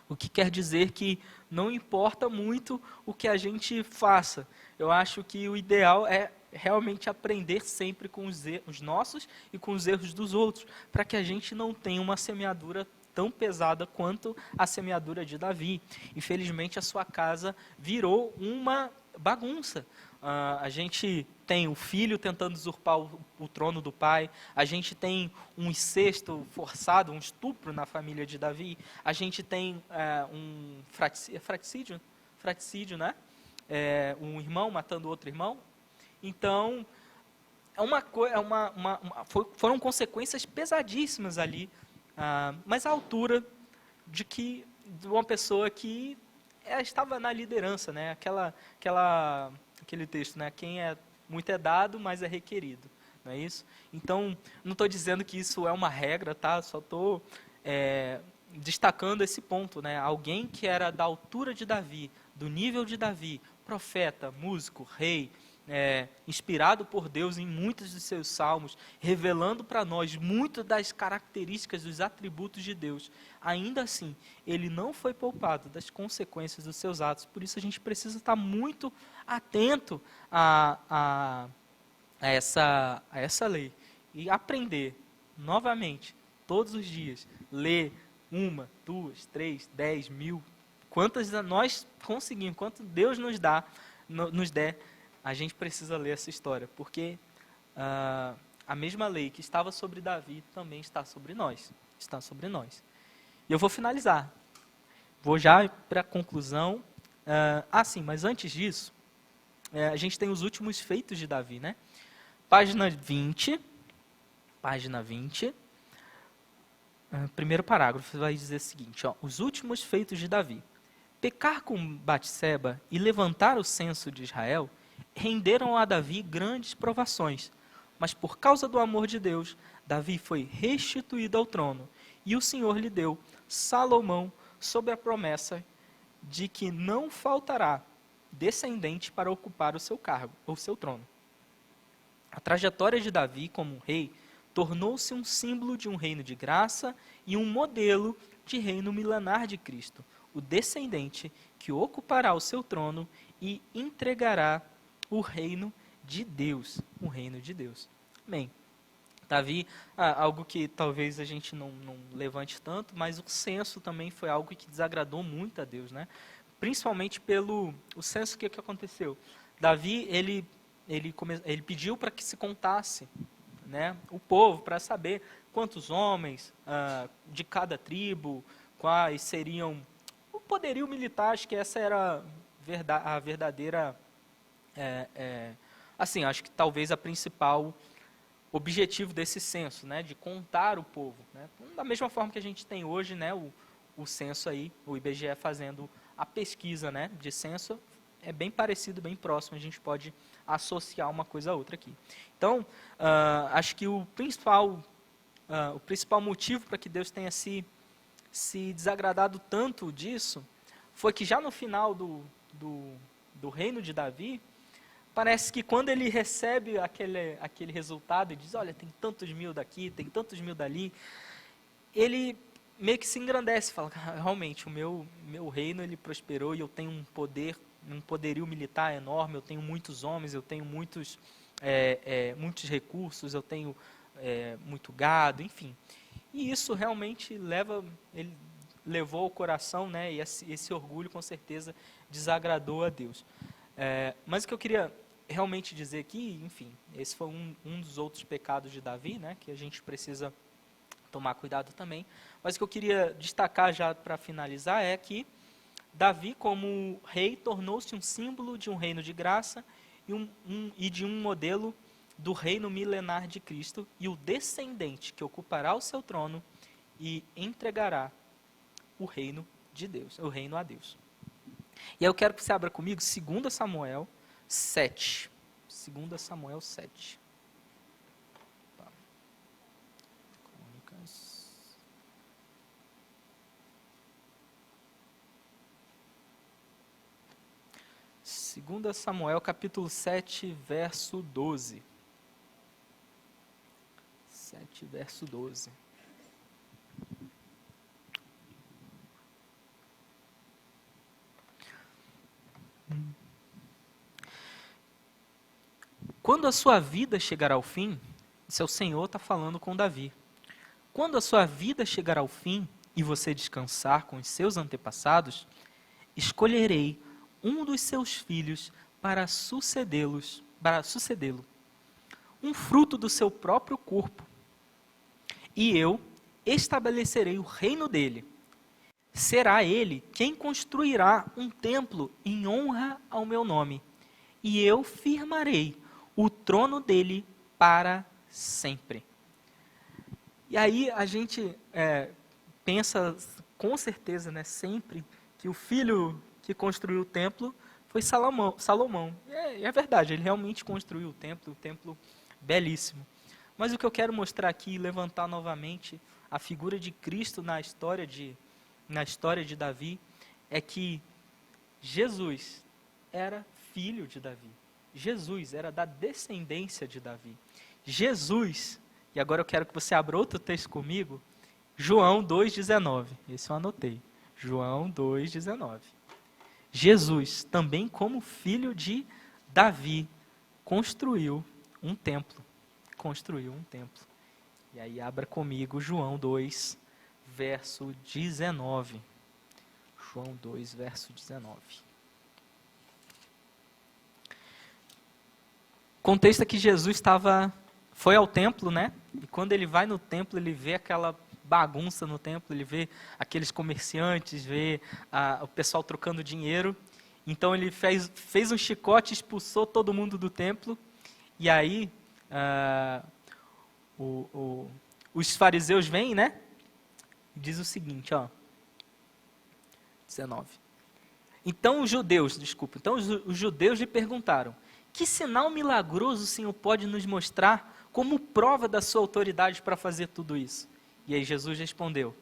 O que quer dizer que não importa muito o que a gente faça. Eu acho que o ideal é realmente aprender sempre com os nossos e com os erros dos outros, para que a gente não tenha uma semeadura tão pesada quanto a semeadura de Davi. Infelizmente, a sua casa virou uma bagunça. A gente tem o filho tentando usurpar o trono do pai, a gente tem um incesto forçado, um estupro na família de Davi, a gente tem um fraticídio, né? Um irmão matando outro irmão. Então, foram consequências pesadíssimas ali, mas à altura de uma pessoa que estava na liderança, né? Aquele texto, né? Quem muito é dado, mas é requerido, não é isso? Então, não estou dizendo que isso é uma regra, tá? Só estou destacando esse ponto, né? Alguém que era da altura de Davi, do nível de Davi, profeta, músico, rei, inspirado por Deus em muitos dos seus salmos, revelando para nós muitas das características, dos atributos de Deus. Ainda assim, ele não foi poupado das consequências dos seus atos. Por isso a gente precisa estar muito atento a essa lei e aprender novamente, todos os dias, ler, 1, 2, 3, 10, 1000, quantas nós conseguimos, quanto Deus nos dá, nos der, a gente precisa ler essa história, porque a mesma lei que estava sobre Davi também está sobre nós. Está sobre nós. E eu vou finalizar. Vou já para a conclusão. Sim, mas antes disso, a gente tem os últimos feitos de Davi, né? Página 20. Primeiro parágrafo vai dizer o seguinte, os últimos feitos de Davi. Pecar com Batseba e levantar o censo de Israel renderam a Davi grandes provações, mas por causa do amor de Deus, Davi foi restituído ao trono, e o Senhor lhe deu Salomão sob a promessa de que não faltará descendente para ocupar o seu cargo, ou seu trono. A trajetória de Davi como rei tornou-se um símbolo de um reino de graça e um modelo de reino milenar de Cristo, o descendente que ocupará o seu trono e entregará o reino de Deus. O reino de Deus. Amém. Davi, algo que talvez a gente não levante tanto, mas o censo também foi algo que desagradou muito a Deus, né? Principalmente pelo o censo, o que aconteceu? Davi, ele pediu para que se contasse, né, o povo, para saber quantos homens de cada tribo, quais seriam o poderio militar. Acho que essa era a verdadeira, assim, acho que talvez a principal objetivo desse censo, né, de contar o povo, né, da mesma forma que a gente tem hoje, né, o censo aí, o IBGE fazendo a pesquisa, né, de censo, é bem parecido, bem próximo, a gente pode associar uma coisa a outra aqui. Então, acho que o principal motivo para que Deus tenha se desagradado tanto disso, foi que já no final do reino de Davi, parece que quando ele recebe aquele resultado e diz, olha, tem tantos mil daqui, tem tantos mil dali, ele meio que se engrandece, fala, realmente, o meu reino ele prosperou e eu tenho um poderio militar enorme, eu tenho muitos homens, eu tenho muitos recursos, eu tenho muito gado, enfim. E isso realmente ele levou ao coração, né, e esse orgulho com certeza desagradou a Deus. Mas o que eu queria realmente dizer aqui, enfim, esse foi um dos outros pecados de Davi, né, que a gente precisa tomar cuidado também. Mas o que eu queria destacar já para finalizar é que Davi, como rei, tornou-se um símbolo de um reino de graça e de um modelo do reino milenar de Cristo, e o descendente que ocupará o seu trono e entregará o reino de Deus, o reino a Deus. E aí eu quero que você abra comigo 2 Samuel 7. 2 Samuel 7. Crônicas. 2 Samuel, capítulo 7, verso 12. 7, verso 12. Quando a sua vida chegar ao fim, isso é o Senhor está falando com Davi. Quando a sua vida chegar ao fim e você descansar com os seus antepassados, escolherei um dos seus filhos para sucedê-lo, um fruto do seu próprio corpo, e eu estabelecerei o reino dele. Será ele quem construirá um templo em honra ao meu nome, e eu firmarei o trono dele para sempre. E aí a gente pensa com certeza, né, sempre, que o filho que construiu o templo foi Salomão. E é verdade, ele realmente construiu o templo belíssimo. Mas o que eu quero mostrar aqui, levantar novamente a figura de Cristo na história de Davi, é que Jesus era filho de Davi. Jesus era da descendência de Davi. Jesus, e agora eu quero que você abra outro texto comigo, João 2,19. Esse eu anotei. João 2,19. Jesus, também como filho de Davi, construiu um templo. E aí abra comigo João 2, verso 19. João 2, verso 19. O contexto é que Jesus foi ao templo, né? E quando ele vai no templo, ele vê aquela bagunça no templo, ele vê aqueles comerciantes, vê o pessoal trocando dinheiro. Então ele fez um chicote, expulsou todo mundo do templo. E aí os fariseus vêm, né? Diz o seguinte, ó. 19. Então os judeus lhe perguntaram: que sinal milagroso o Senhor pode nos mostrar como prova da sua autoridade para fazer tudo isso? E aí Jesus respondeu: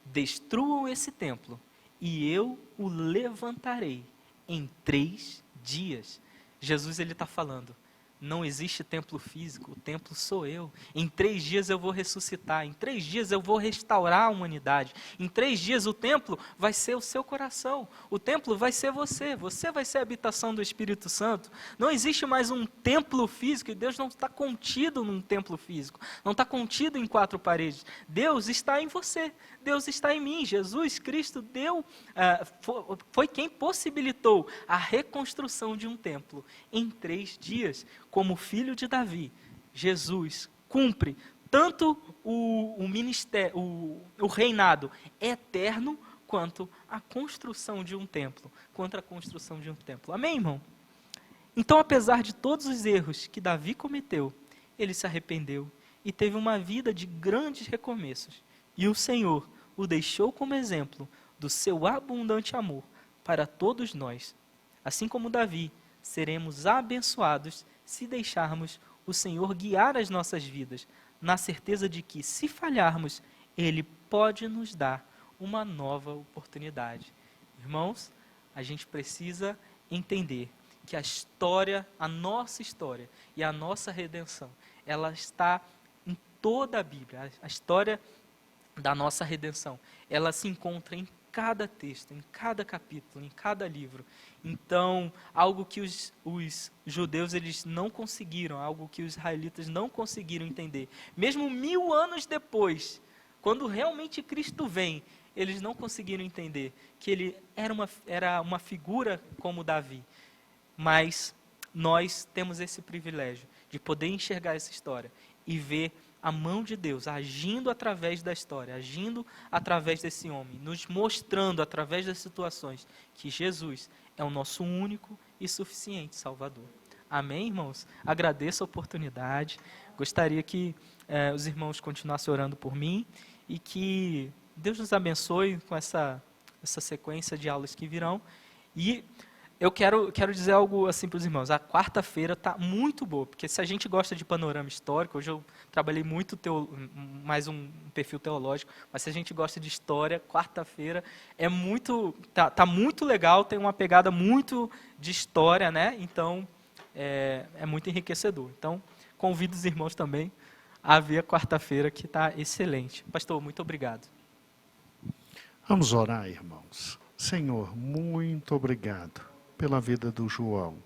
destruam esse templo e eu o levantarei em 3 dias. Jesus está falando: não existe templo físico, o templo sou eu. Em 3 dias eu vou ressuscitar, em 3 dias eu vou restaurar a humanidade. Em 3 dias o templo vai ser o seu coração, o templo vai ser você vai ser a habitação do Espírito Santo. Não existe mais um templo físico, e Deus não está contido num templo físico, não está contido em 4 paredes. Deus está em você, Deus está em mim. Jesus Cristo foi quem possibilitou a reconstrução de um templo em 3 dias. Como filho de Davi, Jesus cumpre tanto o ministério, o reinado eterno, quanto a construção de um templo. Amém, irmão? Então, apesar de todos os erros que Davi cometeu, ele se arrependeu e teve uma vida de grandes recomeços. E o Senhor o deixou como exemplo do seu abundante amor para todos nós. Assim como Davi, seremos abençoados se deixarmos o Senhor guiar as nossas vidas, na certeza de que, se falharmos, Ele pode nos dar uma nova oportunidade. Irmãos, a gente precisa entender que a nossa história e a nossa redenção, ela está em toda a Bíblia. A história da nossa redenção, ela se encontra em cada texto, em cada capítulo, em cada livro. Então, algo que os judeus eles não conseguiram, algo que os israelitas não conseguiram entender. Mesmo 1000 anos depois, quando realmente Cristo vem, eles não conseguiram entender que ele era uma figura como Davi. Mas nós temos esse privilégio de poder enxergar essa história e ver a mão de Deus agindo através da história, agindo através desse homem, nos mostrando através das situações que Jesus é o nosso único e suficiente Salvador. Amém, irmãos? Agradeço a oportunidade. Gostaria que os irmãos continuassem orando por mim e que Deus nos abençoe com essa sequência de aulas que virão. E eu quero dizer algo assim para os irmãos. A quarta-feira está muito boa, porque se a gente gosta de panorama histórico, hoje eu trabalhei muito mais um perfil teológico, mas se a gente gosta de história, quarta-feira tá muito legal, tem uma pegada muito de história, né? Então é muito enriquecedor. Então convido os irmãos também a ver a quarta-feira, que está excelente. Pastor, muito obrigado. Vamos orar, irmãos. Senhor, muito obrigado pela vida do João.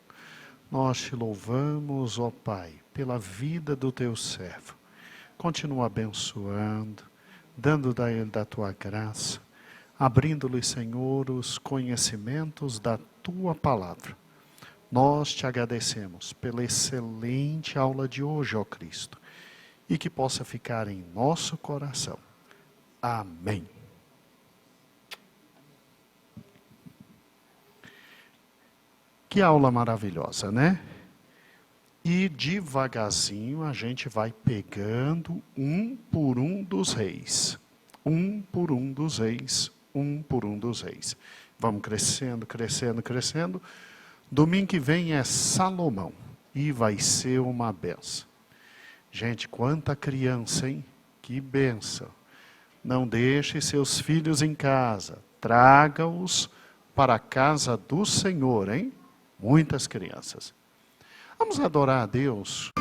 Nós te louvamos, ó Pai, pela vida do teu servo. Continua abençoando, dando a ele da tua graça, abrindo-lhe, Senhor, os conhecimentos da tua palavra. Nós te agradecemos pela excelente aula de hoje, ó Cristo, e que possa ficar em nosso coração. Amém. Que aula maravilhosa, né? E devagarzinho a gente vai pegando um por um dos reis. Um por um dos reis, um por um dos reis. Vamos crescendo, crescendo, crescendo. Domingo que vem é Salomão. E vai ser uma benção. Gente, quanta criança, hein? Que benção. Não deixe seus filhos em casa. Traga-os para a casa do Senhor, hein? Muitas crianças. Vamos adorar a Deus.